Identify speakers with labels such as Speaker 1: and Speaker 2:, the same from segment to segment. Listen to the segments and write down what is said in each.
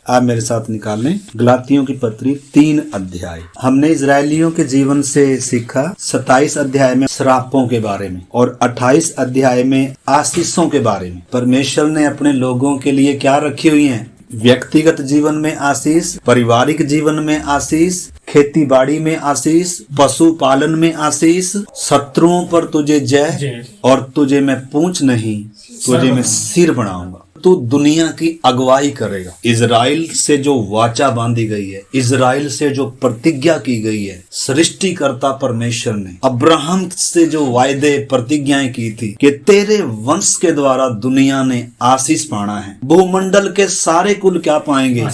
Speaker 1: आप मेरे साथ निकाल लें गलातियों की पत्री 3 अध्याय। हमने इजरायलियों के जीवन से सीखा 27 अध्याय में श्रापों के बारे में और 28 अध्याय में आशीषों के बारे में। परमेश्वर ने अपने लोगों के लिए क्या रखी हुई है? व्यक्तिगत जीवन में आशीष, पारिवारिक जीवन में आशीष, खेती बाड़ी में आशीष, पशु पालन में आशीष, शत्रुओं पर तुझे जय और तुझे मैं पूंछ नहीं तुझे मैं सिर बनाऊंगा। तू दुनिया की अगुवाई करेगा। इजराइल से जो वाचा बांधी गई है, इजराइल से जो प्रतिज्ञा की गई है, सृष्टिकर्ता परमेश्वर ने अब्राहम से जो वायदे प्रतिज्ञाएं की थी कि तेरे वंश के द्वारा दुनिया ने आशीष पाना है। भूमंडल के सारे कुल क्या पाएंगे?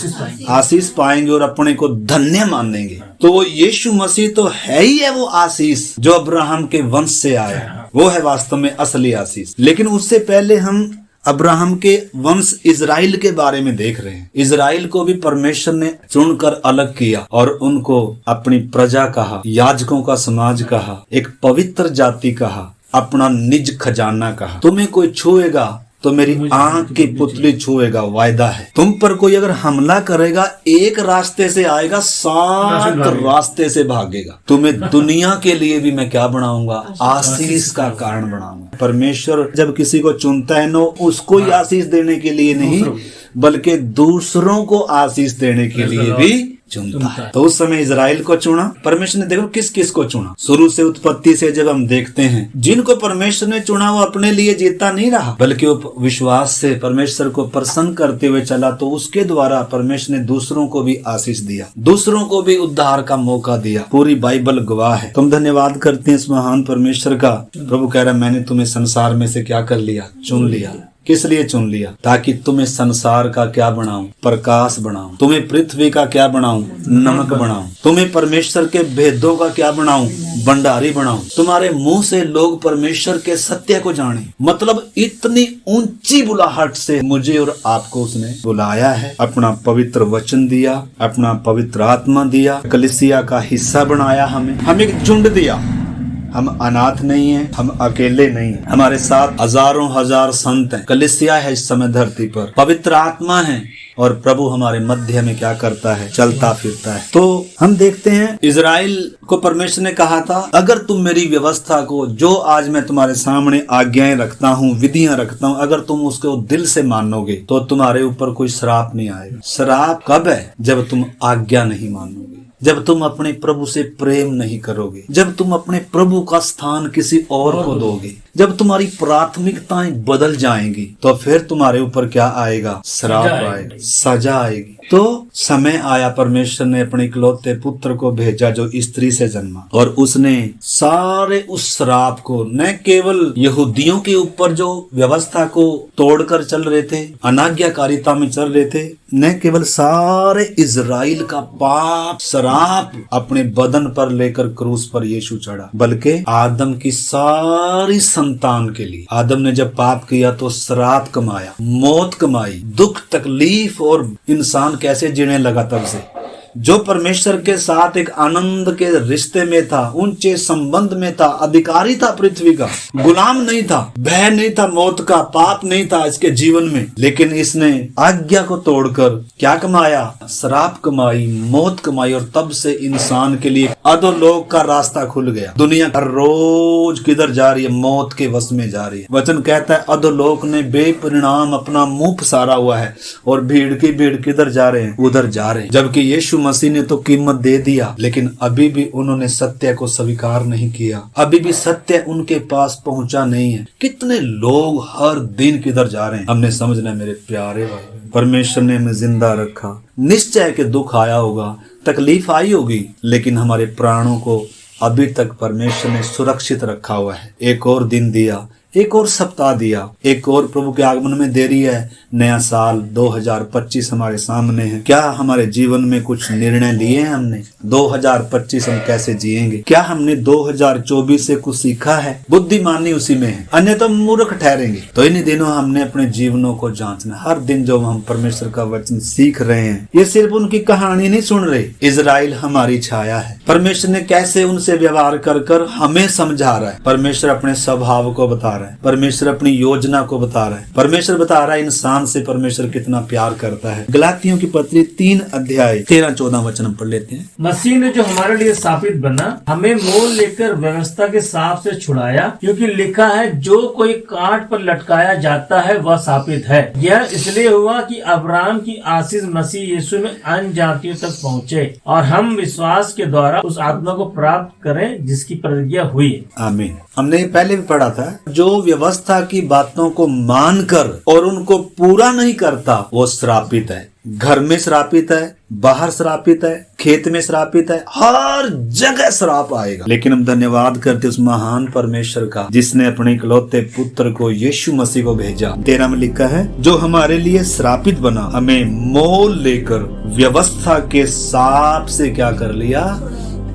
Speaker 1: आशीष पाएंगे और अपने को धन्य मानेंगे। तो वो यीशु मसीह तो है ही है वो आशीष जो अब्राहम के वंश से आया, वो है वास्तव में असली आशीष। लेकिन उससे पहले हम अब्राहम के वंश इजराइल के बारे में देख रहे हैं। इजराइल को भी परमेश्वर ने चुनकर अलग किया और उनको अपनी प्रजा कहा, याजकों का समाज कहा, एक पवित्र जाति कहा, अपना निज खजाना कहा। तुम्हें कोई छुएगा तो मेरी आंख की पुतली छुएगा, वायदा है। तुम पर कोई अगर हमला करेगा, एक रास्ते से आएगा, 7 रास्ते से भागेगा। तुम्हें दुनिया के लिए भी मैं क्या बनाऊंगा? आशीष का कारण बनाऊंगा। परमेश्वर जब किसी को चुनता है, नो उसको ही आशीष देने के लिए नहीं, बल्कि दूसरों को आशीष देने के लिए भी चुनता है। तो उस समय इजराइल को चुना परमेश्वर ने। देखो किस किस को चुना। शुरू से उत्पत्ति से जब हम देखते हैं, जिनको परमेश्वर ने चुना वो अपने लिए जीता नहीं रहा, बल्कि वो विश्वास से परमेश्वर को प्रसन्न करते हुए चला। तो उसके द्वारा परमेश्वर ने दूसरों को भी आशीष दिया, दूसरों को भी उद्धार का मौका दिया। पूरी बाइबल गवाह है। तुम धन्यवाद करते हैं इस महान परमेश्वर का। प्रभु कह रहा है, मैंने तुम्हें संसार में से क्या कर लिया? चुन लिया। किस लिए चुन लिया? ताकि तुम्हें संसार का क्या बनाऊं? प्रकाश बनाऊं। तुम्हें पृथ्वी का क्या बनाऊं? नमक बनाऊं। तुम्हें परमेश्वर के भेदों का क्या बनाऊं? भंडारी बनाऊं। तुम्हारे मुंह से लोग परमेश्वर के सत्य को जाने। मतलब इतनी ऊंची बुलाहट से मुझे और आपको उसने बुलाया है, अपना पवित्र वचन दिया, अपना पवित्र आत्मा दिया, कलीसिया का हिस्सा बनाया, हमें एक झुंड दिया। हम अनाथ नहीं हैं, हम अकेले नहीं हैं। हमारे साथ हजारों हजार संत हैं। कलीसिया है इस समय धरती पर, पवित्र आत्मा है और प्रभु हमारे मध्य में क्या करता है? चलता फिरता है। तो हम देखते हैं इजराइल को परमेश्वर ने कहा था, अगर तुम मेरी व्यवस्था को, जो आज मैं तुम्हारे सामने आज्ञाएं रखता हूँ, विधियां रखता हूँ, अगर तुम उसको दिल से मानोगे तो तुम्हारे ऊपर कोई श्राप नहीं आएगा। श्राप कब है? जब तुम आज्ञा नहीं मानोगे, जब तुम अपने प्रभु से प्रेम नहीं करोगे, जब तुम अपने प्रभु का स्थान किसी और को दोगे, जब तुम्हारी प्राथमिकताएं बदल जाएंगी, तो फिर तुम्हारे ऊपर क्या आएगा? श्राप आएगा, सजा आएगी। तो समय आया, परमेश्वर ने अपने इकलौते पुत्र को भेजा जो स्त्री से जन्मा, और उसने सारे उस श्राप को, न केवल यहूदियों के ऊपर जो व्यवस्था को तोड़कर चल रहे थे, अनाज्ञाकारिता में चल रहे थे, न केवल सारे इजराइल का पाप श्राप अपने बदन पर लेकर क्रूस पर यीशु चढ़ा, बल्कि आदम की सारी संतान के लिए। आदम ने जब पाप किया तो श्राप कमाया, मौत कमाई, दुख तकलीफ, और इंसान कैसे जीने लगा तब से। जो परमेश्वर के साथ एक आनंद के रिश्ते में था, ऊंचे संबंध में था, अधिकारी था पृथ्वी का, गुलाम नहीं था, भय नहीं था, मौत का पाप नहीं था इसके जीवन में, लेकिन इसने आज्ञा को तोड़कर क्या कमाया? श्राप कमाई, मौत कमाई, और तब से इंसान के लिए अधोलोक का रास्ता खुल गया। दुनिया हर रोज किधर जा रही है? मौत के वश में जा रही है। वचन कहता है अधोलोक ने बेपरिणाम अपना मुंह पसारा हुआ है, और भीड़ की भीड़ किधर जा रहे हैं? उधर जा रहे हैं। जबकि यीशु मसीह ने तो कीमत दे दिया, लेकिन अभी भी उन्होंने सत्य को स्वीकार नहीं किया, अभी भी सत्य उनके पास पहुंचा नहीं है। कितने लोग हर दिन किधर जा रहे हैं? हमने समझना है मेरे प्यारे भाई, परमेश्वर ने हमें जिंदा रखा। निश्चय के दुख आया होगा, तकलीफ आई होगी, लेकिन हमारे प्राणों को अभी तक परमेश्वर ने सुरक्षित रखा हुआ है। एक और दिन दिया, एक और सप्ताह दिया, एक और प्रभु के आगमन में देरी है। नया साल 2025 हमारे सामने है। क्या हमारे जीवन में कुछ निर्णय लिए हैं हमने? 2025 हम कैसे जिएंगे? क्या हमने 2024 से कुछ सीखा है? बुद्धिमानी उसी में है, अन्यथा मूर्ख ठहरेंगे। तो इन दिनों हमने अपने जीवनों को जांचना। हर दिन जो हम परमेश्वर का वचन सीख रहे हैं, ये सिर्फ उनकी कहानी नहीं सुन रहे। इजराइल हमारी छाया है। परमेश्वर ने कैसे उनसे व्यवहार कर कर हमें समझा रहा है। परमेश्वर अपने स्वभाव को बता रहा है, परमेश्वर अपनी योजना को बता रहा है, परमेश्वर बता रहा है इंसान इंसान से परमेश्वर कितना प्यार करता है। गलातियों की पत्री 3 अध्याय 13-14 वचन पढ़ लेते हैं।
Speaker 2: मसीह ने जो हमारे लिए स्थापित बना, हमें मोल लेकर व्यवस्था के सांप से छुड़ाया, क्योंकि लिखा है, जो कोई काट पर लटकाया जाता है वह स्थापित है। यह इसलिए हुआ कि अब्राहम की आशीष मसीह यीशु में अन्य जातियों तक पहुँचे और हम विश्वास के द्वारा उस आत्मा को प्राप्त करें जिसकी प्रतिज्ञा हुई।
Speaker 1: आमीन। हमने पहले भी पढ़ा था, जो व्यवस्था की बातों को मानकर और उनको पूरा नहीं करता वो श्रापित है। घर में श्रापित है, बाहर श्रापित है, खेत में श्रापित है, हर जगह श्राप आएगा। लेकिन हम धन्यवाद करते उस महान परमेश्वर का जिसने अपने इकलौते पुत्र को यीशु मसीह को भेजा। 13 में लिखा है, जो हमारे लिए श्रापित बना, हमें मोल लेकर व्यवस्था के सांप से क्या कर लिया।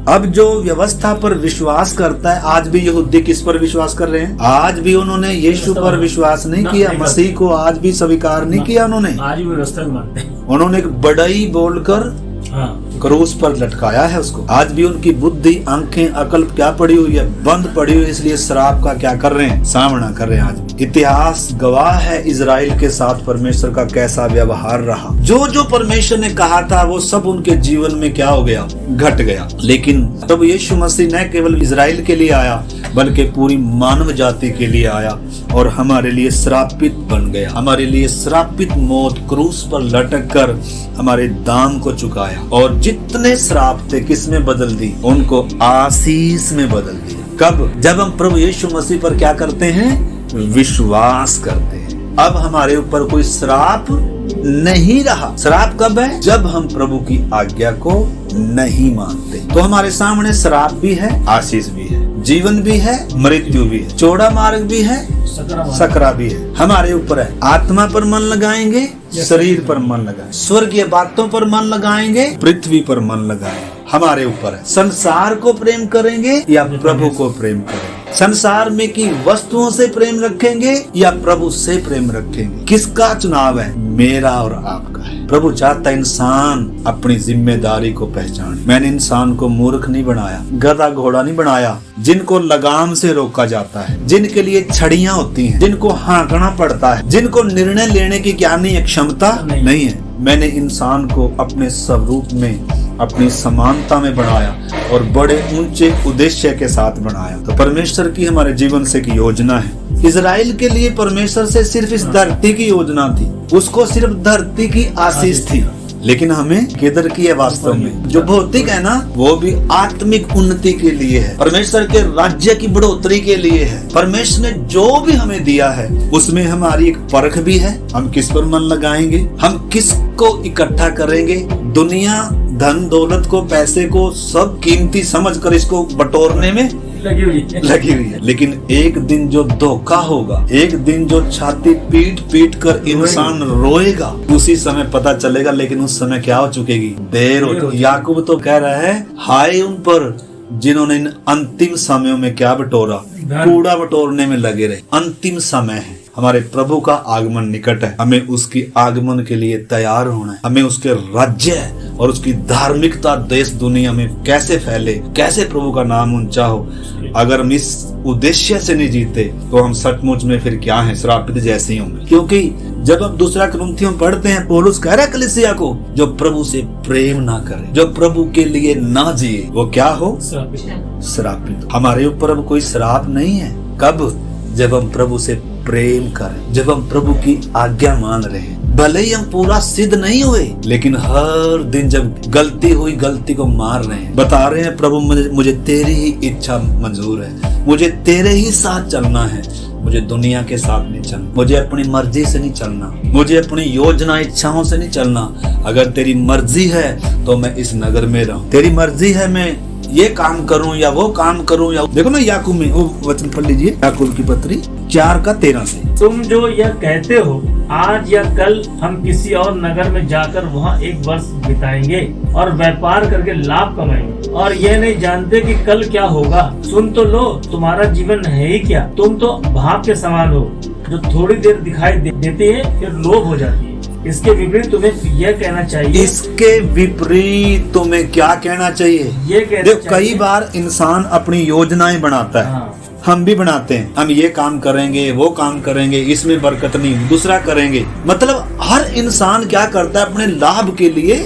Speaker 1: अब जो व्यवस्था पर विश्वास करता है, आज भी यहूदी किस पर विश्वास कर रहे हैं? आज भी उन्होंने यीशु पर विश्वास नहीं किया, मसीह को आज भी स्वीकार नहीं किया। उन्होंने
Speaker 2: आज भी व्यवस्था मानते हैं।
Speaker 1: उन्होंने एक बड़ाई बोलकर क्रूस पर लटकाया है उसको। आज भी उनकी बुद्धि, आंखें, अकल क्या पड़ी हुई है? बंद पड़ी हुई है। इसलिए श्राप का क्या कर रहे हैं? सामना कर रहे हैं। आज इतिहास गवाह है इजराइल के साथ परमेश्वर का कैसा व्यवहार रहा। जो जो परमेश्वर ने कहा था वो सब उनके जीवन में क्या हो गया? घट गया। लेकिन तब यीशु मसीह न केवल इजराइल के लिए आया बल्कि पूरी मानव जाति के लिए आया और हमारे लिए श्रापित बन गया। हमारे लिए श्रापित मौत क्रूस पर लटक कर हमारे दाम को चुकाया और जितने श्राप थे किस में बदल दी? उनको आशीष में बदल दिया। कब? जब हम प्रभु यीशु मसीह पर क्या करते हैं? विश्वास करते हैं। अब हमारे ऊपर कोई श्राप नहीं रहा। श्राप कब है? जब हम प्रभु की आज्ञा को नहीं मानते। तो हमारे सामने श्राप भी है, आशीष भी है, जीवन भी है, मृत्यु भी है, चौड़ा मार्ग भी है, सकरा भी है। हमारे ऊपर है। आत्मा पर मन लगाएंगे, शरीर पर मन लगाएंगे, स्वर्गीय बातों पर मन लगाएंगे, पृथ्वी पर मन लगाएंगे। हमारे ऊपर है। संसार को प्रेम करेंगे या प्रभु को प्रेम करेंगे? संसार में की वस्तुओं से प्रेम रखेंगे या प्रभु से प्रेम रखेंगे? किसका चुनाव है? मेरा और आपका है। प्रभु चाहता इंसान अपनी जिम्मेदारी को पहचाने। मैंने इंसान को मूर्ख नहीं बनाया, गधा घोड़ा नहीं बनाया, जिनको लगाम से रोका जाता है, जिनके लिए छड़ियां होती हैं, जिनको हाँकना पड़ता है, जिनको निर्णय लेने की क्या नहीं है? क्षमता नहीं है। मैंने इंसान को अपने स्वरूप में, अपनी समानता में बनाया और बड़े ऊंचे उद्देश्य के साथ बनाया। तो परमेश्वर की हमारे जीवन से की योजना है। इजराइल के लिए परमेश्वर से सिर्फ इस धरती की योजना थी, उसको सिर्फ धरती की आशीष थी। लेकिन हमें किधर की है? वास्तव में जो भौतिक है ना, वो भी आत्मिक उन्नति के लिए है, परमेश्वर के राज्य की बढ़ोतरी के लिए है। परमेश्वर ने जो भी हमें दिया है उसमें हमारी एक परख भी है। हम किस पर मन लगाएंगे? हम किसको इकट्ठा करेंगे? दुनिया, धन दौलत को, पैसे को सब कीमती समझकर इसको बटोरने में लगी हुई है। लेकिन एक दिन जो धोखा होगा, एक दिन जो छाती पीट पीट कर इंसान रोएगा, उसी समय पता चलेगा। लेकिन उस समय क्या हो चुकेगी? देर हो चुकी। याकूब तो कह रहा है, हाय उन पर जिन्होंने इन अंतिम समयों में क्या बटोरा? कूड़ा बटोरने में लगे रहे। अंतिम समय है। हमारे प्रभु का आगमन निकट है। हमें उसकी आगमन के लिए तैयार होना है। हमें उसके राज्य और उसकी धार्मिकता देश दुनिया में कैसे फैले, कैसे प्रभु का नाम ऊंचा हो। अगर हम इस उद्देश्य से नहीं जीते तो हम सचमुच में फिर क्या है? श्रापित जैसे ही होंगे। क्योंकि जब हम दूसरा कुरिन्थियों पढ़ते हैं, पौलुस कह रहा है कलीसिया को, जो प्रभु से प्रेम ना करे, जो प्रभु के लिए ना जिए, वो क्या हो? श्रापित। हमारे ऊपर अब कोई श्राप नहीं है। कब? जब हम प्रभु से प्रेम करें, जब हम प्रभु की आज्ञा मान रहे हैं। भले ही हम पूरा सिद्ध नहीं हुए, लेकिन हर दिन जब गलती हुई, गलती को मार रहे हैं, बता रहे हैं प्रभु मुझे तेरी ही इच्छा मंजूर है, मुझे तेरे ही साथ चलना है, मुझे दुनिया के साथ नहीं चलना, मुझे अपनी मर्जी से नहीं चलना, मुझे अपनी योजना इच्छाओं से नहीं चलना। अगर तेरी मर्जी है तो मैं इस नगर में रहूं, तेरी मर्जी है मैं ये काम करूं या वो काम करूं। या देखो ना, याकूब में वो वचन पढ़ लीजिए, याकूब की पत्री 4:13 से।
Speaker 2: तुम जो यह कहते हो, आज या कल हम किसी और नगर में जाकर वहाँ 1 वर्ष बिताएंगे और व्यापार करके लाभ कमाएंगे, और यह नहीं जानते कि कल क्या होगा। सुन तो लो, तुम्हारा जीवन है ही क्या? तुम तो भाप के समान हो, जो थोड़ी देर दिखाई देती है फिर लोभ हो जाती है। इसके विपरीत तुम्हें यह कहना चाहिए।
Speaker 1: इसके विपरीत तुम्हें क्या कहना चाहिए?
Speaker 2: ये कहना चाहिए।
Speaker 1: कई बार इंसान अपनी योजनाएं बनाता है। हम भी बनाते हैं, हम ये काम करेंगे, वो काम करेंगे, इसमें बरकत नहीं, दूसरा करेंगे। मतलब हर इंसान क्या करता है अपने लाभ के लिए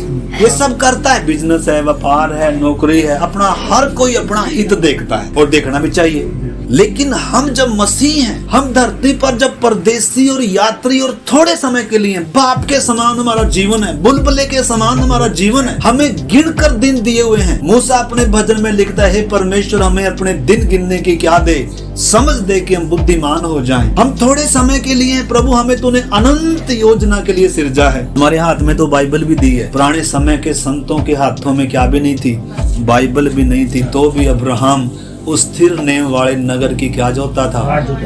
Speaker 1: ये सब करता है। बिजनेस है, व्यापार है, नौकरी है, अपना हर कोई अपना हित देखता है और देखना भी चाहिए। लेकिन हम जब मसीह हैं, हम धरती पर जब परदेसी और यात्री और थोड़े समय के लिए, बाप के समान हमारा जीवन है, बुलबुले के समान हमारा जीवन है, हमें गिन कर दिन दिए हुए हैं। मूसा अपने भजन में लिखता है, परमेश्वर हमें अपने दिन गिनने की क्या दे, समझ दे कि हम बुद्धिमान हो जाएं। हम थोड़े समय के लिए, प्रभु हमें तूने अनंत योजना के लिए सिरजा है। हमारे हाथ में तो बाइबल भी दी है। पुराने समय के संतों के हाथों में क्या भी नहीं थी, बाइबल भी नहीं थी, तो भी अब्राहम उस स्थिर नेम वाले नगर की क्या जोता था,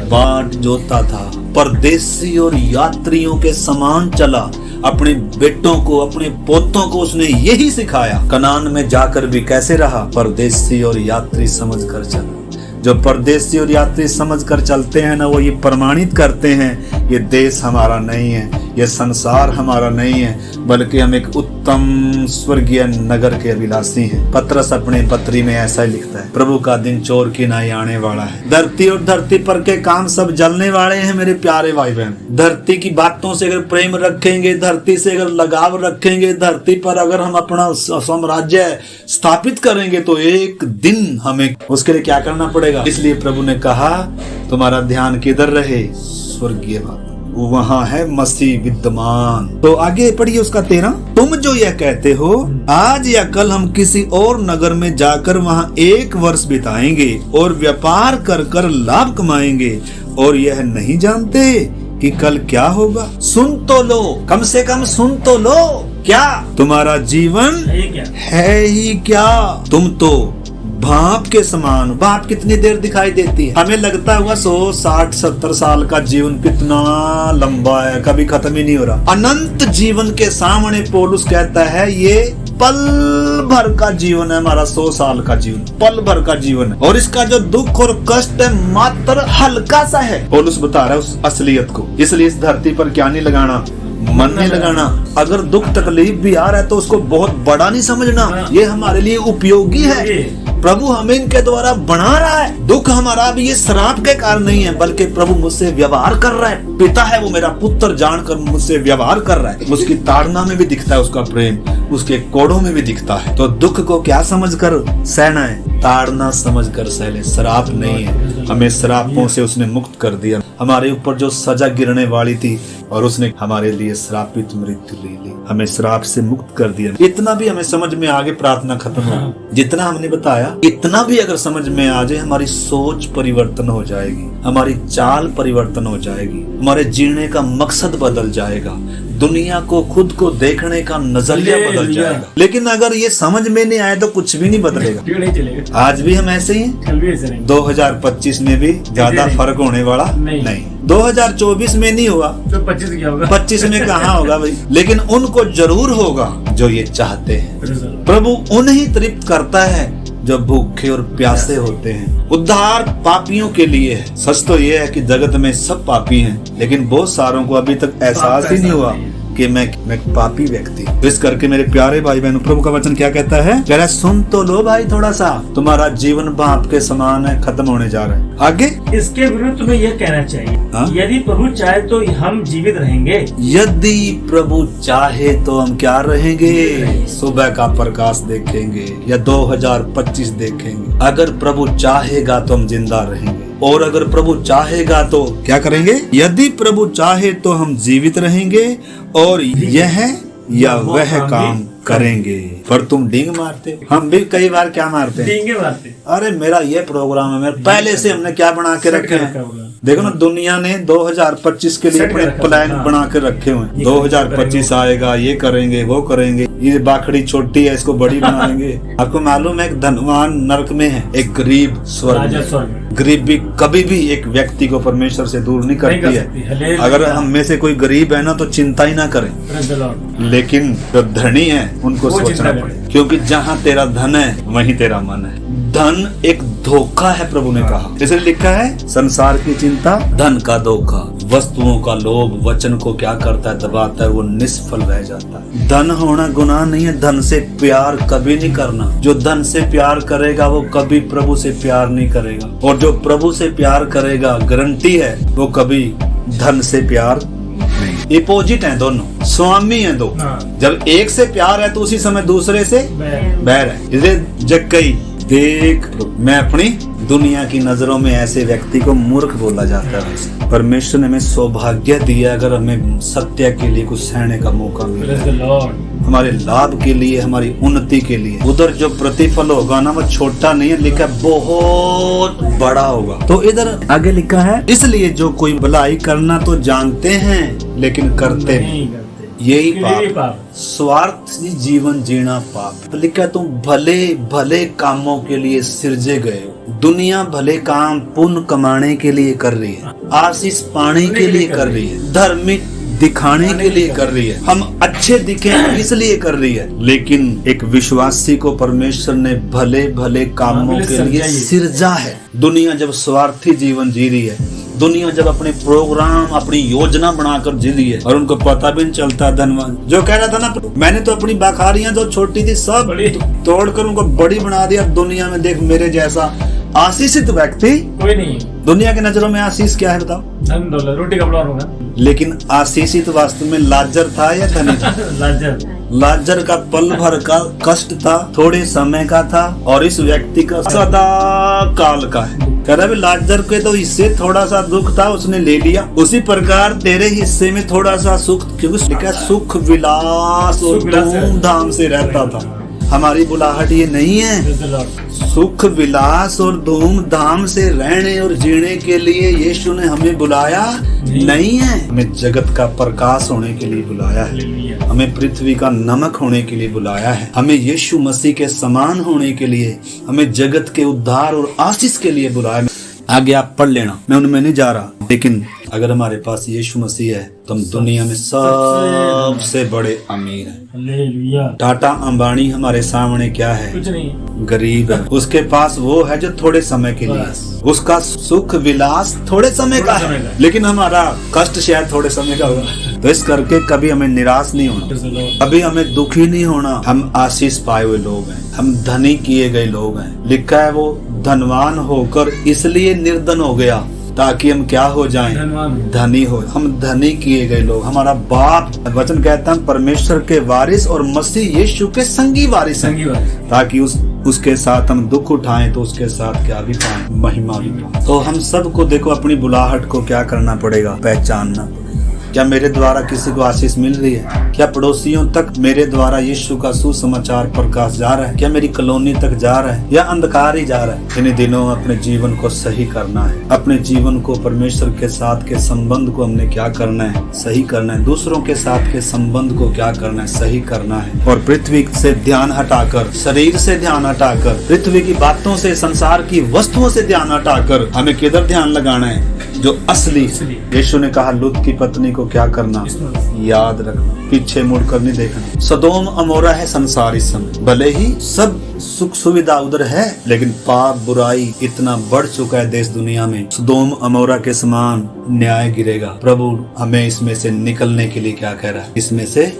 Speaker 1: बाट जोता था। परदेसी और यात्रियों के समान चला। अपने बेटों को, अपने पोतों को उसने यही सिखाया। कनान में जाकर भी कैसे रहा, परदेसी और यात्री समझ कर चला। जो परदेसी और यात्री समझ कर चलते हैं ना, वो ये प्रमाणित करते हैं ये देश हमारा नहीं है, ये संसार हमारा नहीं है, बल्कि हम एक उत्तम स्वर्गीय नगर के अभिलाषी हैं। पत्रस अपने पत्री में ऐसा ही लिखता है, प्रभु का दिन चोर की नाई आने वाला है। धरती और धरती पर के काम सब जलने वाले हैं मेरे प्यारे भाई बहन। धरती की बातों से अगर प्रेम रखेंगे, धरती से अगर लगाव रखेंगे, धरती पर अगर हम अपना साम्राज्य स्थापित करेंगे, तो एक दिन हमें उसके लिए क्या करना पड़ेगा। इसलिए प्रभु ने कहा तुम्हारा ध्यान किधर रहे, स्वर्गीय बात, वहाँ है मसीह विद्यमान। तो आगे पढ़िए उसका 13, तुम जो यह कहते हो आज या कल हम किसी और नगर में जाकर वहाँ 1 वर्ष बिताएंगे और व्यापार कर कर लाभ कमाएंगे, और यह नहीं जानते कि कल क्या होगा। सुन तो लो, कम से कम सुन तो लो, क्या तुम्हारा जीवन है ही क्या। तुम तो भाप के समान, भाप कितनी देर दिखाई देती है, हमें लगता है 100, 60, 70 साल का जीवन कितना लंबा है, कभी खत्म ही नहीं हो रहा। अनंत जीवन के सामने पौलुस कहता है ये पल भर का जीवन है हमारा, 100 साल का जीवन पल भर का जीवन है, और इसका जो दुख और कष्ट है मात्र हल्का सा है। पौलुस बता रहा है उस असलियत को। इसलिए इस धरती पर क्या नहीं लगाना, मन नहीं लगाना। अगर दुख तकलीफ भी आ रहा है तो उसको बहुत बड़ा नहीं समझना, ये हमारे लिए उपयोगी है। प्रभु हमें इनके द्वारा बना रहा है। दुख हमारा भी ये श्राप के कारण नहीं है, बल्कि प्रभु मुझसे व्यवहार कर रहा है। पिता है वो मेरा पुत्र जानकर मुझसे व्यवहार कर रहा है। उसकी ताड़ना में भी दिखता है उसका प्रेम, उसके कोड़ों में भी दिखता है। तो दुख को क्या समझकर सहना है, ताड़ना समझकर सह ले, श्राप नहीं है। हमें श्रापों से उसने मुक्त कर दिया। हमारे ऊपर जो सजा गिरने वाली थी और उसने हमारे लिए श्रापित मृत्यु ले ली, हमें श्राप से मुक्त कर दिया। इतना भी हमें समझ में आगे प्रार्थना खत्म हो, जितना हमने बताया इतना भी अगर समझ में आ जाए, हमारी सोच परिवर्तन हो जाएगी, हमारी चाल परिवर्तन हो जाएगी, हमारे जीने का मकसद बदल जाएगा, दुनिया को, खुद को देखने का नजरिया बदल जाएगा। लेकिन अगर ये समझ में नहीं आए तो कुछ भी नहीं बदलेगा। आज भी हम ऐसे ही हैं, 2025 में भी ज्यादा फर्क होने वाला नहीं। 2024 में नहीं हुआ तो 25 क्या होगा, 25 में कहाँ होगा भाई। लेकिन उनको जरूर होगा जो ये चाहते हैं। प्रभु उन्हें तृप्त करता है जो भूखे और प्यासे होते हैं। उद्धार पापियों के लिए है। सच तो ये है कि जगत में सब पापी हैं, लेकिन बहुत सारों को अभी तक एहसास ही नहीं हुआ कि मैं पापी व्यक्ति। तो इस करके मेरे प्यारे भाई बहनों, प्रभु का वचन क्या कहता है, कह रहा है सुन तो लो भाई थोड़ा सा, तुम्हारा जीवन भाप के समान है, खत्म होने जा रहा है। आगे
Speaker 2: इसके विरुद्ध में यह कहना चाहिए, यदि प्रभु चाहे तो हम जीवित रहेंगे।
Speaker 1: यदि प्रभु चाहे तो हम क्या रहेंगे, सुबह का प्रकाश देखेंगे या 2025 देखेंगे। अगर प्रभु चाहेगा तो हम जिंदा रहेंगे, और अगर प्रभु चाहेगा तो क्या करेंगे, यदि प्रभु चाहे तो हम जीवित रहेंगे और यह या वह काम करेंगे। पर तुम डींग मारते, हम भी कई बार क्या मारते हैं,
Speaker 2: डींगे मारते।
Speaker 1: अरे मेरा ये प्रोग्राम है, मेरे पहले से हमने क्या बना के रखे हैं। देखो ना, दुनिया ने 2025 के लिए अपने प्लान बना के रखे हुए हैं। 2025 आएगा, ये करेंगे, वो करेंगे, ये बाखड़ी छोटी है इसको बड़ी बनाएंगे। आपको मालूम है एक धनवान नरक में है, एक गरीब स्वर्ग में। गरीबी कभी भी एक व्यक्ति को परमेश्वर से दूर नहीं करती है। अगर हम में से कोई गरीब है ना तो चिंता ही ना करें, लेकिन जो धनी है उनको सोचना पड़े, क्योंकि जहाँ तेरा धन है वहीं तेरा मन है। धन एक धोखा है, प्रभु ने कहा। जैसे लिखा है, संसार की चिंता धन का धोखा, वस्तुओं का लोभ वचन को क्या करता है, दबाता है, वो निष्फल रह जाता है। धन होना गुनाह नहीं है, धन से प्यार कभी नहीं करना। जो धन से प्यार करेगा वो कभी प्रभु से प्यार नहीं करेगा, और जो प्रभु से प्यार करेगा गारंटी है वो कभी धन से प्यार नहीं। अपोजिट है दोनों, स्वामी है दो। जब एक से प्यार है तो उसी समय दूसरे से बैर है। इसलिए जक्कई देख, मैं अपनी दुनिया की नजरों में ऐसे व्यक्ति को मूर्ख बोला जाता है। परमेश्वर ने हमें सौभाग्य दिया अगर हमें सत्य के लिए कुछ सहने का मौका मिले, हमारे लाभ के लिए, हमारी उन्नति के लिए। उधर जो प्रतिफल होगा ना वो छोटा नहीं है, लिखा बहुत बड़ा होगा। तो इधर आगे लिखा है, इसलिए जो कोई भलाई करना तो जानते हैं लेकिन करते नहीं, यही पाप। स्वार्थी जीवन जीना पाप। तो लिखा तुम भले भले कामों के लिए सिरजे गए हो। दुनिया भले काम पुण्य कमाने के लिए कर रही है, आशीष पाने के लिए कर रही है, धार्मिक दिखाने के लिए कर रही है, हम अच्छे दिखे इसलिए कर रही है। लेकिन एक विश्वासी को परमेश्वर ने भले भले कामों के लिए सिरजा है। दुनिया जब स्वार्थी जीवन जी रही है, दुनिया जब अपने प्रोग्राम अपनी योजना बनाकर जी रही है और उनको पता भी नहीं चलता, धनवान जो कह रहा था ना, मैंने तो अपनी बखारियां जो छोटी थी सब तोड़कर उनको बड़ी बना दिया। दुनिया में देख मेरे जैसा आशीषित व्यक्ति कोई नहीं। दुनिया की नजरों में आशीष क्या है बताओ? धन दौलत, रोटी कपड़ा होगा। लेकिन आशीषित वास्तव में लाजर था या धनी था? लाजर का पल भर का कष्ट था, थोड़े समय का था, और इस व्यक्ति का सदा काल का है। कह रहा है लाजर के तो हिस्से थोड़ा सा दुख था, उसने ले लिया। उसी प्रकार तेरे हिस्से में थोड़ा सा सुख, क्योंकि सुख विलास और धूमधाम से रहता था। हमारी बुलाहट ये नहीं है। सुख विलास और धूमधाम से रहने और जीने के लिए यीशु ने हमें बुलाया नहीं है। हमें जगत का प्रकाश होने के लिए बुलाया है, हमें पृथ्वी का नमक होने के लिए बुलाया है, हमें यीशु मसीह के समान होने के लिए, हमें जगत के उद्धार और आशीष के लिए बुलाया। आगे आप पढ़ लेना, मैं उनमें नहीं जा रहा। लेकिन अगर हमारे पास यीशु मसीह है तो हम दुनिया में सबसे बड़े अमीर हैं। टाटा अंबानी हमारे सामने क्या है? कुछ नहीं, गरीब है। उसके पास वो है जो थोड़े समय के लिए, उसका सुख विलास थोड़े समय का है, लेकिन हमारा कष्ट शायद थोड़े समय का होगा। तो इस करके कभी हमें निराश नहीं होना, कभी हमें दुखी नहीं होना। हम आशीष पाए हुए लोग हैं, हम धनी किए गए लोग हैं। लिखा है वो धनवान होकर इसलिए निर्धन हो गया ताकि हम क्या हो जाएं? धनी हो। हम धनी किए गए लोग, हमारा बाप वचन कहता है परमेश्वर के वारिस और मसीह यीशु के संगी वारिस हैं, ताकि उसके साथ हम दुख उठाएं तो उसके साथ क्या भी पाएं? महिमा भी पाएं। तो हम सबको देखो अपनी बुलाहट को क्या करना पड़ेगा? पहचानना पड़ेगा। क्या मेरे द्वारा किसी को आशीष मिल रही है? क्या पड़ोसियों तक मेरे द्वारा यीशु का सुसमाचार प्रकाश जा रहा है? क्या मेरी कॉलोनी तक जा रहा है या अंधकार ही जा रहा है? इन दिनों अपने जीवन को सही करना है, अपने जीवन को परमेश्वर के साथ के संबंध को हमने क्या करना है? सही करना है। दूसरों के साथ के संबंध को क्या करना है? सही करना है। और पृथ्वी से ध्यान हटाकर, शरीर से ध्यान हटाकर, पृथ्वी की बातों से, संसार की वस्तुओं से ध्यान हटाकर हमें किधर ध्यान लगाना है? जो असली। यीशु ने कहा लूत की पत्नी को क्या करना? याद रखना, पीछे मुड़कर नहीं देखना। सदोम अमोरा है संसार इस समय, भले ही सब सुख सुविधा उधर है, लेकिन पाप बुराई इतना बढ़ चुका है देश दुनिया में। सदोम अमोरा के समान न्याय गिरेगा। प्रभु हमें इसमें से निकलने के लिए क्या कह रहा है? इसमें से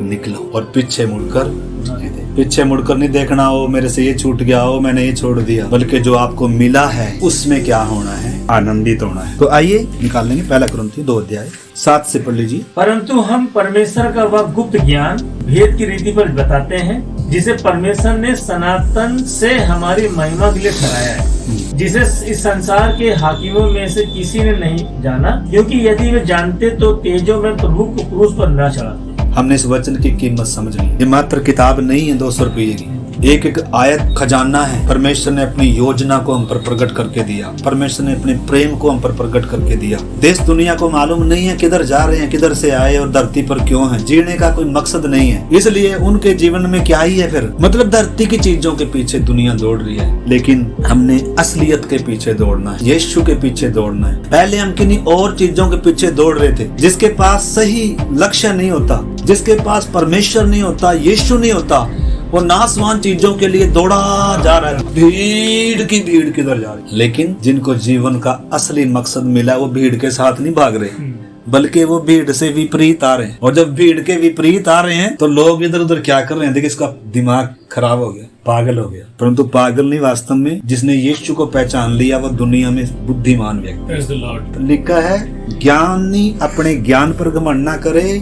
Speaker 1: निकलो और पीछे मुड़कर नहीं देखना हो मेरे से ये छूट गया हो, मैंने ये छोड़ दिया, बल्कि जो आपको मिला है उसमें क्या होना है? आनंदित होना है। तो आइए निकाल लेंगे 1 कुरिन्थियों 2:7 से पढ़ लीजिए। परंतु हम परमेश्वर का वह गुप्त ज्ञान भेद की रीति पर बताते हैं, जिसे परमेश्वर ने सनातन से हमारी महिमा के लिए ठहराया है, जिसे इस संसार के हाकिमों में से किसी ने नहीं जाना, क्योंकि यदि वे जानते तो तेजों में प्रभु को क्रूस पर न चढ़ाते। हमने इस वचन की कीमत समझ ली। ये मात्र किताब नहीं है 200 रुपये की, एक एक आयत खजाना है। परमेश्वर ने अपनी योजना को हम पर प्रकट करके दिया, परमेश्वर ने अपने प्रेम को हम पर प्रकट करके दिया। देश दुनिया को मालूम नहीं है किधर जा रहे हैं, किधर से आए और धरती पर क्यों हैं। जीने का कोई मकसद नहीं है, इसलिए उनके जीवन में क्या ही है फिर? मतलब धरती की चीजों के पीछे दुनिया दौड़ रही है, लेकिन हमने असलियत के पीछे दौड़ना है, यीशु के पीछे दौड़ना है। पहले हम किन्हीं और चीजों के पीछे दौड़ रहे थे, जिसके पास सही लक्ष्य नहीं होता, जिसके पास परमेश्वर नहीं होता, यीशु नहीं होता, वो नासवान चीजों के लिए दौड़ा जा रहा है, भीड़ की भीड़ किधर जा रही है। लेकिन जिनको जीवन का असली मकसद मिला वो भीड़ के साथ नहीं भाग रहे, बल्कि वो भीड़ से विपरीत आ रहे हैं। और जब भीड़ के विपरीत आ रहे हैं तो लोग इधर उधर क्या कर रहे हैं, देखिए इसका दिमाग खराब हो गया, पागल हो गया। परंतु पागल नहीं, वास्तव में जिसने यीशु को पहचान लिया वो दुनिया में बुद्धिमान व्यक्ति। लिखा है ज्ञानी अपने ज्ञान पर घमंड न करे,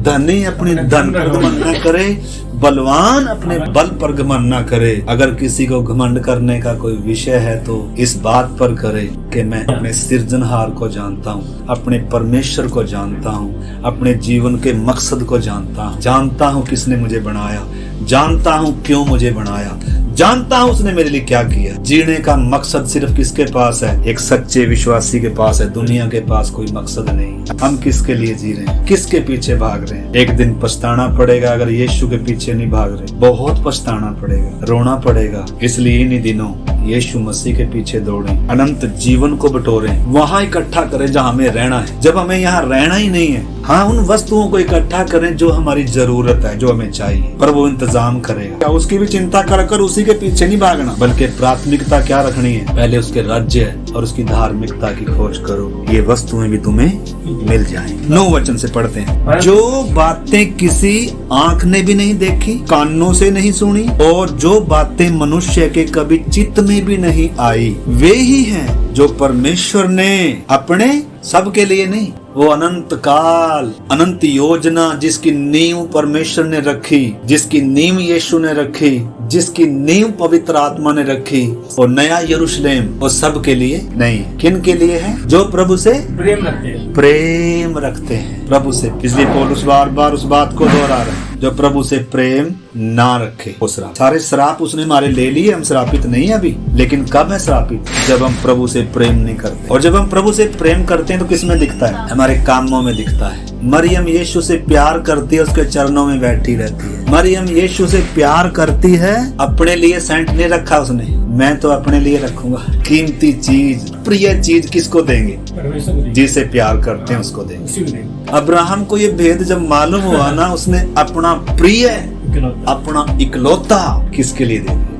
Speaker 1: धनी अपने धन पर घमंड न करे, बलवान अपने बल पर घमंड न करे। अगर किसी को घमंड करने का कोई विषय है तो इस बात पर करे कि मैं अपने सृजनहार को जानता हूँ, अपने परमेश्वर को जानता हूँ, अपने जीवन के मकसद को जानता हूँ किसने मुझे बनाया, जानता हूँ क्यों मुझे बनाया, जानता हूँ उसने मेरे लिए क्या किया। जीने का मकसद सिर्फ किसके पास है? एक सच्चे विश्वासी के पास है। दुनिया के पास कोई मकसद नहीं। हम किसके लिए जी रहे हैं, किसके पीछे भाग रहे हैं? एक दिन पछताना पड़ेगा अगर यीशु के पीछे नहीं भाग रहे, बहुत पछताना पड़ेगा, रोना पड़ेगा। इसलिए इन्हीं दिनों यीशु मसीह के पीछे दौड़े, अनंत जीवन को बटोरे, वहाँ इकट्ठा करें जहाँ हमें रहना है। जब हमें यहाँ रहना ही नहीं है, हाँ उन वस्तुओं को इकट्ठा करें जो हमारी जरूरत है, जो हमें चाहिए, पर वो इंतजाम करेगा। उसकी भी चिंता कर उसी के पीछे नहीं भागना, बल्कि प्राथमिकता क्या रखनी है? पहले उसके राज्य और उसकी धार्मिकता की खोज करो, ये वस्तुएं भी तुम्हें मिल जाएंगी। 9 वचन से पढ़ते हैं। जो बातें किसी आंख ने भी नहीं देखी, कानों से नहीं सुनी, और जो बातें मनुष्य के कभी चित्त में भी नहीं आई, वे ही हैं जो परमेश्वर ने अपने सबके लिए नहीं, वो अनंत काल, अनंत योजना जिसकी नींव परमेश्वर ने रखी, जिसकी नींव यीशु ने रखी, जिसकी नींव पवित्र आत्मा ने रखी, और नया यरूशलेम वो सब के लिए नहीं। किन के लिए है? जो प्रभु से प्रेम रखते हैं प्रभु से। इसलिए पौलुस बार बार उस बात को दोहरा रहे हैं, जो प्रभु से प्रेम ना रखे वो श्राप। सारे श्राप उसने हमारे ले लिए, हम श्रापित नहीं है अभी। लेकिन कब है श्रापित? जब हम प्रभु से प्रेम नहीं करते। और जब हम प्रभु से प्रेम करते हैं तो किस में दिखता है? हमारे कामों में दिखता है। मरियम यीशु से प्यार करती है, उसके चरणों में बैठी रहती है। मरियम यीशु से प्यार करती है, अपने लिए सेंट नहीं रखा उसने, मैं तो अपने लिए रखूंगा। कीमती चीज, प्रिय चीज किसको देंगे? जिसे प्यार करते हैं उसको देंगे। अब्राहम को ये भेद जब मालूम हुआ ना, उसने अपना प्रिय, अपना इकलौता किसके लिए देंगे?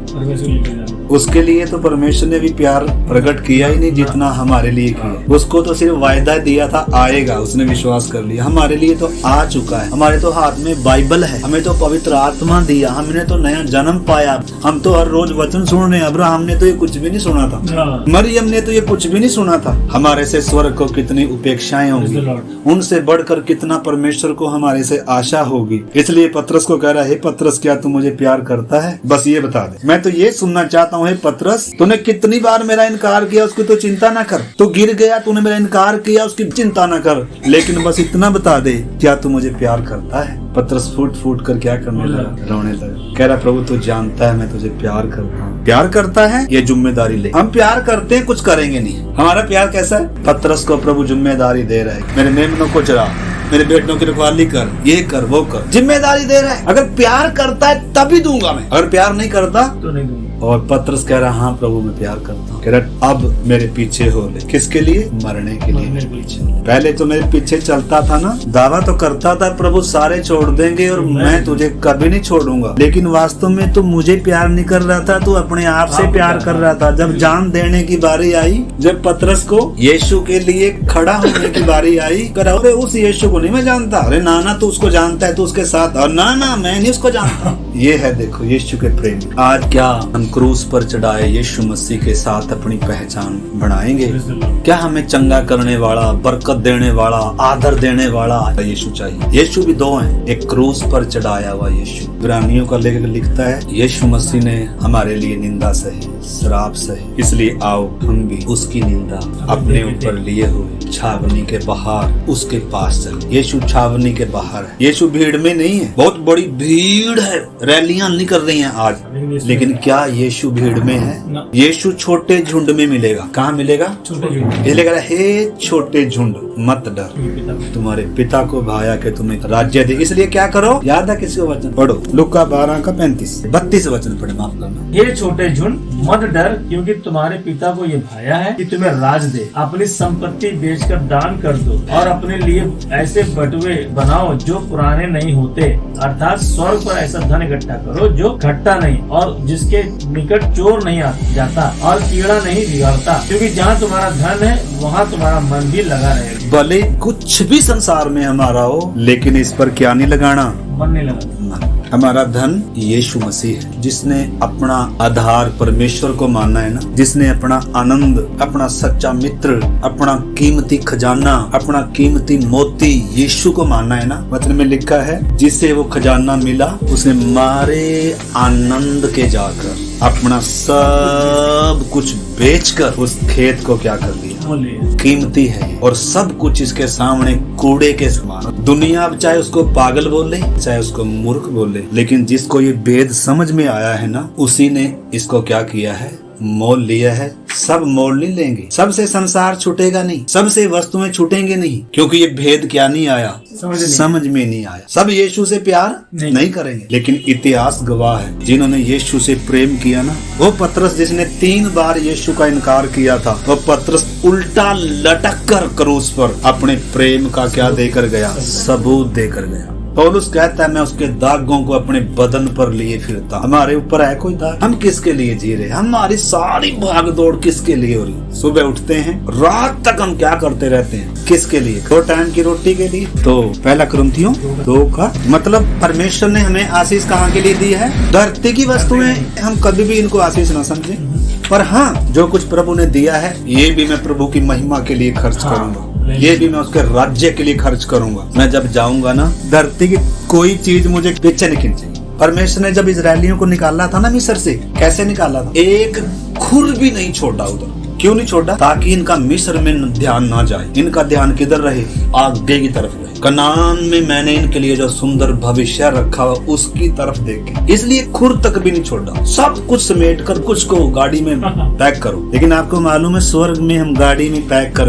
Speaker 1: उसके लिए तो परमेश्वर ने भी प्यार प्रकट किया ही नहीं जितना हमारे लिए किया। उसको तो सिर्फ वायदा दिया था आएगा, उसने विश्वास कर लिया। हमारे लिए तो आ चुका है, हमारे तो हाथ में बाइबल है, हमें तो पवित्र आत्मा दिया, हमने तो नया जन्म पाया। हम तो हर रोज वचन सुन रहे हैं। अब्राहम ने तो ये कुछ भी नहीं सुना था, मरियम ने तो ये कुछ भी नहीं सुना था। हमारे से स्वर्ग को कितनी उपेक्षाएं होंगी, उनसे बढ़कर कितना परमेश्वर को हमारे से आशा होगी। इसलिए पतरस को कह रहा है, पतरस क्या तू मुझे प्यार करता है? बस ये बता दे। मैं तो ये सुनना चाहता हूँ, पतरस तूने कितनी बार मेरा इनकार किया, उसकी तो चिंता ना कर। तू गिर गया, तूने मेरा इनकार किया, उसकी चिंता ना कर, लेकिन बस इतना बता दे, क्या तू मुझे प्यार करता है? पतरस फूट फूट कर क्या करने लगा? रोने लगा। कह रहा प्रभु तू जानता है मैं तुझे प्यार करता हूँ। प्यार करता है, ये जिम्मेदारी ले। हम प्यार करते हैं, कुछ करेंगे नहीं। हमारा प्यार कैसा है? पतरस को प्रभु जिम्मेदारी दे रहा है, मेरे मेमनों को चरा, मेरे बेटों की रखवाली कर, ये कर वो कर, जिम्मेदारी दे रहा है। अगर प्यार करता है तभी दूंगा मैं, अगर प्यार नहीं करता तो नहीं दूंगा। और पतरस कह रहा हाँ प्रभु मैं प्यार करता हूँ। कह रहा अब मेरे पीछे हो ले। किसके लिए? मरने के लिए मेरे पीछे। पहले तो मेरे पीछे चलता था ना, दावा तो करता था प्रभु सारे छोड़ देंगे और मैं तुझे कभी नहीं छोड़ूंगा, लेकिन वास्तव में तू मुझे प्यार नहीं कर रहा था, तू अपने आप से प्यार कर रहा था। जब जान देने की बारी आई, जब पतरस को यीशु के लिए खड़ा होने की बारी आई, कह रहा उस यीशु को नहीं मैं जानता। अरे नाना तू उसको जानता है, तू उसके साथ। और ना मैं नहीं उसको जानता। ये है देखो यीशु के प्रेम। आज क्या हम क्रूस पर चढ़ाए यीशु मसीह के साथ अपनी पहचान बनाएंगे? क्या हमें चंगा करने वाला, बरकत देने वाला, आदर देने वाला यीशु चाहिए? यीशु भी दो हैं, एक क्रूस पर चढ़ाया हुआ यीशु। इब्रानियों का लेखक लिखता है यीशु मसीह ने हमारे लिए निंदा सही, श्राप सही, इसलिए आओ हम भी उसकी निंदा अपने ऊपर लिए हुए छावनी के बाहर उसके पास चले। यीशु छावनी के बाहर है, यीशु भीड़ में नहीं है। बहुत बड़ी भीड़ है, रैलियां नहीं कर रही हैं आज, लेकिन क्या यीशु भीड़ में है? यीशु छोटे झुंड में मिलेगा। कहाँ मिलेगा? छोटे झुंड। ये लेगा, हे छोटे झुंड मत डर, तुम्हारे पिता को भाया के तुम्हें राज्य दे। इसलिए क्या करो? याद है किसी को वचन पढ़ो, लूका 12 का 32 32 वचन पढ़े, माफ करना।
Speaker 2: ये छोटे झुंड मत डर, क्योंकि तुम्हारे पिता को ये भाया है कि तुम्हें राज दे। अपनी संपत्ति बेचकर दान कर दो और अपने लिए ऐसे बटुए बनाओ जो पुराने नहीं होते, अर्थात स्वर्ग पर ऐसा धन इकट्ठा करो जो घटता नहीं और जिसके निकट चोर नहीं जाता और कीड़ा नहीं बिगाड़ता, क्योंकि जहाँ तुम्हारा धन है वहाँ तुम्हारा मन भी लगा रहेगा।
Speaker 1: भले कुछ भी संसार में हमारा हो, लेकिन इस पर क्या नहीं लगाना,
Speaker 2: मन नहीं लगा।
Speaker 1: हमारा धन यीशु मसीह है, जिसने अपना आधार परमेश्वर को माना है ना, जिसने अपना आनंद, अपना सच्चा मित्र, अपना कीमती खजाना, अपना कीमती मोती यीशु को माना है ना। वचन में लिखा है, जिसे वो खजाना मिला उसने मारे आनंद के जाकर अपना सब कुछ बेचकर उस खेत को क्या कर दिया, कीमती है और सब कुछ इसके सामने कूड़े के समान। दुनिया अब चाहे उसको पागल बोले, चाहे उसको मूर्ख बोले, लेकिन जिसको ये भेद समझ में आया है ना, उसी ने इसको क्या किया है, मोल लिया है। सब मोल नहीं लेंगे, सबसे संसार छूटेगा नहीं, सबसे वस्तुएं छूटेंगे नहीं, क्योंकि ये भेद क्या नहीं आया, समझ में नहीं आया। सब यीशु से प्यार नहीं करेंगे, लेकिन इतिहास गवाह है जिन्होंने यीशु से प्रेम किया ना। वो पतरस जिसने 3 बार यीशु का इनकार किया था, वो पतरस उल्टा लटक कर क्रूस पर अपने प्रेम का क्या देकर गया, सबूत देकर गया। पौलुस कहता है, मैं उसके दागों को अपने बदन पर लिए फिरता। हमारे ऊपर है कोई दाग? हम किसके लिए जी रहे? हमारी सारी भाग दौड़ किसके लिए हो रही? सुबह उठते हैं, रात तक हम क्या करते रहते हैं, किसके लिए? 2 टाइम की रोटी के लिए। तो पहला कुरिन्थियों 2 का मतलब परमेश्वर ने हमें आशीष कहाँ के लिए दी है? धरती की वस्तुएं हम कभी भी इनको आशीष न समझे, पर हाँ, जो कुछ प्रभु ने दिया है ये भी मैं प्रभु की महिमा के लिए खर्च करूंगा, ये भी मैं उसके राज्य के लिए खर्च करूंगा। मैं जब जाऊंगा ना, धरती की कोई चीज मुझे पीछे नहीं खींचेगी। परमेश्वर ने जब इजरायलियों को निकाला था ना मिस्र से, कैसे निकाला था? एक खुर भी नहीं छोड़ा उधर। क्यों नहीं छोड़ा? ताकि इनका मिस्र में ध्यान ना जाए, इनका ध्यान किधर रहे, आगे की तरफ रहे। कनान में मैंने इनके लिए जो सुंदर भविष्य रखा हुआ उसकी तरफ देखे, इसलिए खुर तक भी नहीं छोड़ा। सब कुछ समेट कर कुछ को गाड़ी में पैक करो। लेकिन आपको मालूम है, स्वर्ग में हम गाड़ी में पैक कर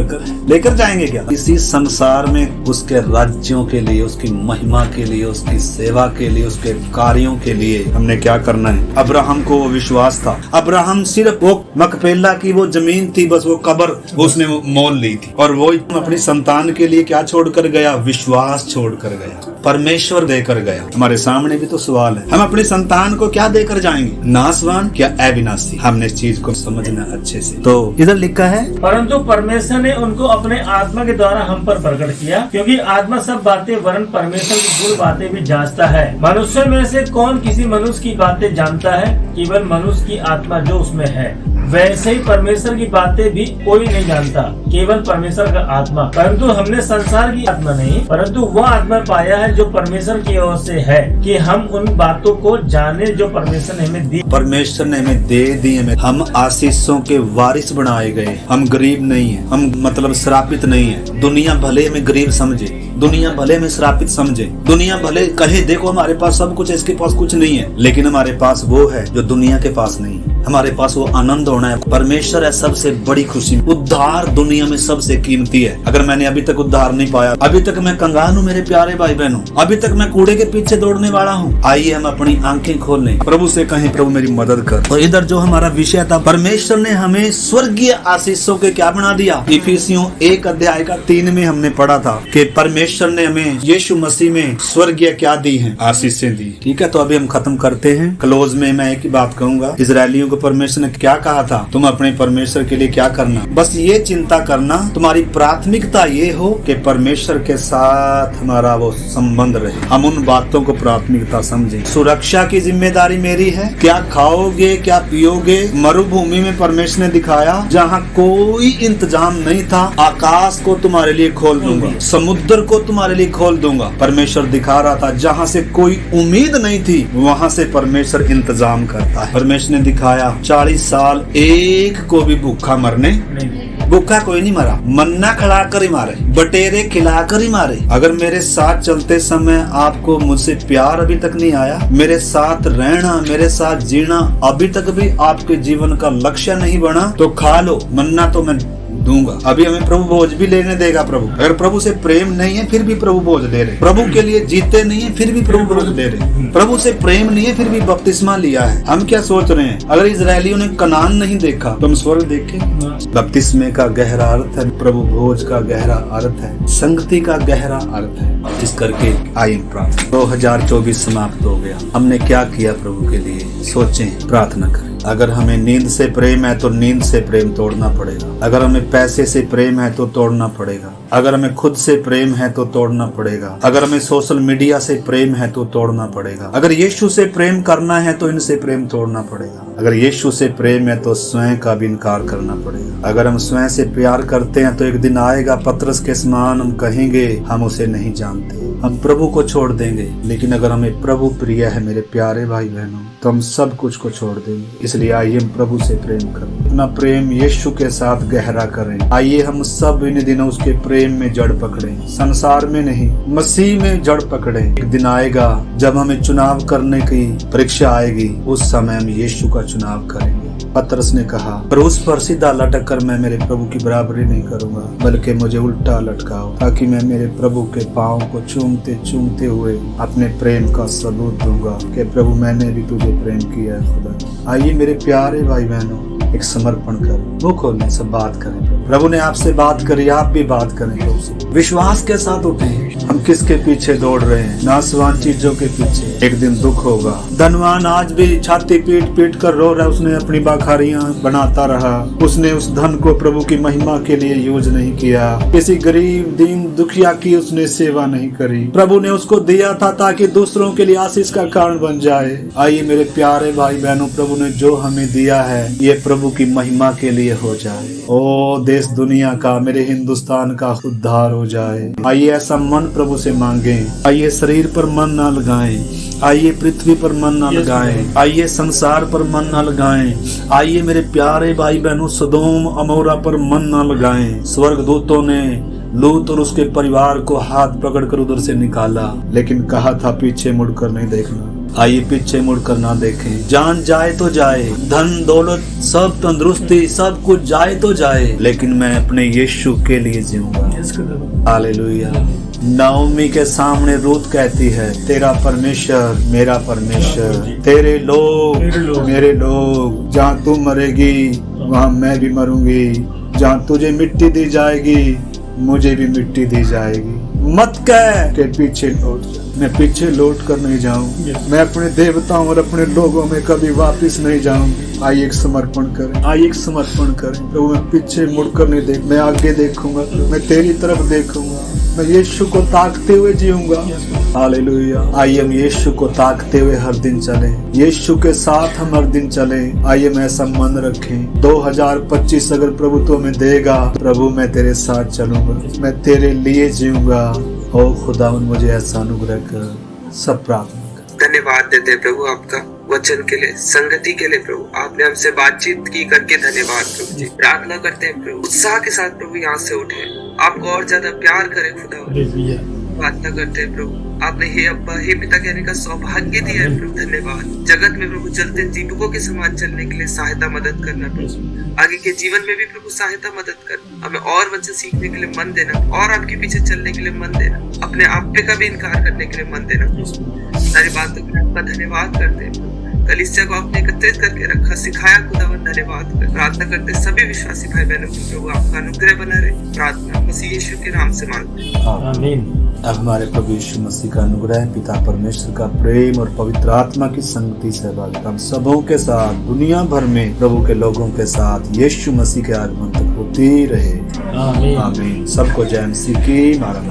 Speaker 1: लेकर जाएंगे क्या? इसी संसार में उसके राज्यों के लिए, उसकी महिमा के लिए, उसकी सेवा के लिए, उसके कार्यों के लिए हमने क्या करना है। अब्राहम को वो विश्वास था। अब्राहम सिर्फ वो मकपेला की वो जमीन थी, बस वो कब्र उसने मोल ली थी, और वो अपनी संतान के लिए क्या छोड़कर गया? विश्वास छोड़कर गया, परमेश्वर देकर गया। हमारे सामने भी तो सवाल है, हम अपनी संतान को क्या देकर जाएंगे? नासवान क्या अविनाशी? हमने इस चीज को समझना अच्छे से। तो इधर लिखा है,
Speaker 2: परंतु परमेश्वर ने उनको अपने आत्मा के द्वारा हम पर प्रकट किया, क्योंकि आत्मा सब बातें वरन परमेश्वर की गुण बातें भी जांचता है। मनुष्य में से कौन किसी मनुष्य की बातें जानता है? केवल मनुष्य की आत्मा जो उसमें है। वैसे ही परमेश्वर की बातें भी कोई नहीं जानता, केवल परमेश्वर का आत्मा। परंतु हमने संसार की आत्मा नहीं, परंतु वह आत्मा पाया है जो परमेश्वर की ओर से है, कि हम उन बातों को जाने जो परमेश्वर ने हमें दी।
Speaker 1: परमेश्वर ने हमें दे दी, हम आशीषों के वारिस बनाए गए। हम गरीब नहीं है, हम मतलब श्रापित नहीं है। दुनिया भले हमें गरीब समझे, दुनिया भले हमें श्रापित समझे, दुनिया भले कहे देखो हमारे पास सब कुछ है, इसके पास कुछ नहीं है, लेकिन हमारे पास वो है जो दुनिया के पास नहीं है। हमारे पास वो आनंद होना है। परमेश्वर है सबसे बड़ी खुशी। उद्धार दुनिया में सबसे कीमती है। अगर मैंने अभी तक उद्धार नहीं पाया, अभी तक मैं कंगाल हूँ मेरे प्यारे भाई बहनों, अभी तक मैं कूड़े के पीछे दौड़ने वाला हूँ, आइए हम अपनी आंखें खोल लें, प्रभु से कहें प्रभु मेरी मदद कर। तो इधर जो हमारा विषय था, परमेश्वर ने हमें स्वर्गीय आशीषों के क्या बना दिया। इफिसियों 1 अध्याय का 3 में हमने पढ़ा था कि परमेश्वर ने हमें यीशु मसीह में स्वर्गीय क्या दी है, आशीषें दी। ठीक है, तो अभी हम खत्म करते हैं। क्लोज में मैं एक ही बात कहूंगा, इजरायलियों को परमेश्वर ने क्या कहा था, तुम अपने परमेश्वर के लिए क्या करना, बस ये चिंता करना, तुम्हारी प्राथमिकता ये हो कि परमेश्वर के साथ हमारा वो संबंध रहे। हम उन बातों को प्राथमिकता समझें। सुरक्षा की जिम्मेदारी मेरी है। क्या खाओगे, क्या पियोगे? मरुभूमि में परमेश्वर ने दिखाया जहाँ कोई इंतजाम नहीं था, आकाश को तुम्हारे लिए खोल दूंगा, समुद्र को तुम्हारे लिए खोल दूंगा। परमेश्वर दिखा रहा था जहाँ से कोई उम्मीद नहीं थी, वहाँ से परमेश्वर इंतजाम करता है। परमेश्वर ने दिखाया 40 साल एक को भी भूखा मरने, भूखा कोई नहीं मरा, मन्ना खिलाकर ही मारे, बटेरे खिलाकर ही मारे। अगर मेरे साथ चलते समय आपको मुझसे प्यार अभी तक नहीं आया, मेरे साथ रहना, मेरे साथ जीना अभी तक भी आपके जीवन का लक्ष्य नहीं बना, तो खा लो, मन्ना तो मैं दूंगा। अभी हमें प्रभु भोज भी लेने देगा प्रभु। अगर प्रभु से प्रेम नहीं है फिर भी प्रभु भोज ले रहे, प्रभु के लिए जीते नहीं है फिर भी प्रभु भोज ले रहे, प्रभु से प्रेम नहीं है फिर भी बपतिस्मा लिया है। हम क्या सोच रहे हैं, अगर इजरायलियों ने कनान नहीं देखा तो हम स्वर्ग देखें। बपतिस्मे का गहरा अर्थ है, प्रभु भोज का गहरा अर्थ है, संगति का गहरा अर्थ है। इस करके आई एम प्रार्थना। 2024 समाप्त हो गया, हमने क्या किया प्रभु के लिए, सोचें, प्रार्थना करें। अगर हमें नींद से प्रेम है तो नींद से प्रेम तोड़ना पड़ेगा। अगर हमें पैसे से प्रेम है तो तोड़ना पड़ेगा। अगर हमें खुद से प्रेम है तो तोड़ना पड़ेगा। अगर हमें सोशल मीडिया से प्रेम है तो तोड़ना पड़ेगा। अगर यीशु से प्रेम करना है तो इनसे प्रेम तोड़ना पड़ेगा। अगर यीशु से प्रेम है तो स्वयं का भी इनकार करना पड़ेगा। अगर हम स्वयं से प्यार करते हैं तो एक दिन आएगा पतरस के समान हम कहेंगे हम उसे नहीं जानते, हम प्रभु को छोड़ देंगे। लेकिन अगर हमें प्रभु प्रिय है मेरे प्यारे भाई बहनों, तो हम सब कुछ को छोड़ देंगे। इसलिए आइए हम प्रभु से प्रेम करें, अपना प्रेम यीशु के साथ गहरा करें। आइए हम सब इन दिनों उसके प्रेम में जड़ पकड़ें, संसार में नहीं, मसीह में जड़ पकड़ें। एक दिन आएगा जब हमें चुनाव करने की परीक्षा आएगी, उस समय हम यीशु का चुनाव करेंगे। पतरस ने कहा, क्रूस पर सीधा लटक कर मैं मेरे प्रभु की बराबरी नहीं करूंगा, बल्कि मुझे उल्टा लटकाओ, ताकि मैं मेरे प्रभु के पांव को चूमते चूमते हुए अपने प्रेम का सबूत दूंगा कि प्रभु मैंने भी तुझे प्रेम किया है खुदा। आइए मेरे प्यारे भाई बहनों, एक समर्पण करें, मुंह खोलने से बात करें। प्रभु ने आपसे बात करी, आप भी बात करें प्रभु से। विश्वास के साथ उठें। हम किसके पीछे दौड़ रहे हैं? नासवान चीजों के पीछे। एक दिन दुख होगा। धनवान आज भी छाती पीट पीट कर रो रहा है, उसने अपनी बाखारियां बनाता रहा, उसने उस धन को प्रभु की महिमा के लिए यूज नहीं किया। किसी गरीब दीन दुखिया की उसने सेवा नहीं करी। प्रभु ने उसको दिया था ताकि दूसरों के लिए आशीष का कारण बन जाए। आइए मेरे प्यारे भाई बहनों, प्रभु ने जो हमें दिया है ये प्रभु की महिमा के लिए हो जाए। ओ देश दुनिया का, मेरे हिंदुस्तान का उद्धार हो जाए। आइए ऐसा मन प्रभु से मांगे। आइए शरीर पर मन ना लगाएं, आइए पृथ्वी पर मन न लगाएं, आइए संसार पर मन न लगाएं। आइए मेरे प्यारे भाई बहनों, सदोम अमोरा पर मन न लगाएं। स्वर्गदूतों ने लूत और उसके परिवार को हाथ पकड़कर उधर से निकाला, लेकिन कहा था पीछे मुड़कर नहीं देखना। आइए पीछे मुड़कर ना देखें। जान जाए तो जाए, धन दौलत सब तंदुरुस्ती सब कुछ जाए तो जाए, लेकिन मैं अपने यीशु के लिए जीऊंगा। हालेलुया। नाओमी के सामने रूत कहती है, तेरा परमेश्वर मेरा परमेश्वर, तेरे लोग मेरे लोग। जहाँ तू मरेगी वहाँ मैं भी मरूंगी, जहाँ तुझे मिट्टी दी जाएगी मुझे भी मिट्टी दी जाएगी। मत कह के पीछे लौट जा, मैं पीछे लौट कर नहीं जाऊं, मैं अपने देवताओं और अपने लोगों में कभी वापस नहीं जाऊं। आइए एक समर्पण करें, आइए एक समर्पण करें। प्रभु मैं पीछे मुड़कर नहीं देख, मैं आगे देखूंगा, मैं तेरी तरफ देखूंगा, मैं यीशु को ताकते हुए जीऊंगा। हालेलुया। आइए हम यीशु को ताकते हुए हर दिन चले, यीशु के साथ हम हर दिन चले। आइए मैं ऐसा मन रखें, 2025 अगर प्रभु तो हमें देगा, प्रभु मैं तेरे साथ चलूंगा, मैं तेरे लिए जीऊंगा। ओ खुदा मुझे ऐसा अनुग्रह कर। सब प्रार्थना कर।
Speaker 3: धन्यवाद देते हैं प्रभु आपका वचन के लिए, संगति के लिए। प्रभु आपने हमसे बातचीत की करके धन्यवाद प्रभु जी। प्रार्थना करते हैं प्रभु उत्साह के साथ प्रभु यहाँ से उठे, आपको और ज्यादा प्यार करें खुदा। प्रार्थना करते हैं प्रभु आपने हे अब्बा हे पिता कहने का सौभाग्य दिया है प्रभु। धन्यवाद। जगत में प्रभु चलते दीपकों के समान चलने के लिए सहायता मदद करना प्रभु। आगे के जीवन में भी प्रभु सहायता मदद कर, हमें और वचन सीखने के लिए मन देना, और आपके पीछे चलने के लिए मन देना, अपने आप पे का भी इनकार करने के लिए मन देना। सारी बातों के लिए आपका धन्यवाद करते हैं। कलीसिया को आपने एकत्रित करके रखा, सिखाया खुदावन, धन्यवाद। प्रार्थना करते सभी विश्वासी भाई बहनों को प्रभु आपका अनुग्रह बना रहे। प्रार्थना मसीह यीशु के नाम से मांगते हैं,
Speaker 2: आमीन।
Speaker 1: अब हमारे प्रभु यीशु मसीह का अनुग्रह, पिता परमेश्वर का प्रेम और पवित्र आत्मा की संगति सहभागिता हम सबों के साथ, दुनिया भर में प्रभु के लोगों के साथ यीशु मसीह के आगमन तक होती रहे। आमीन। सबको जय मसीह की। मारा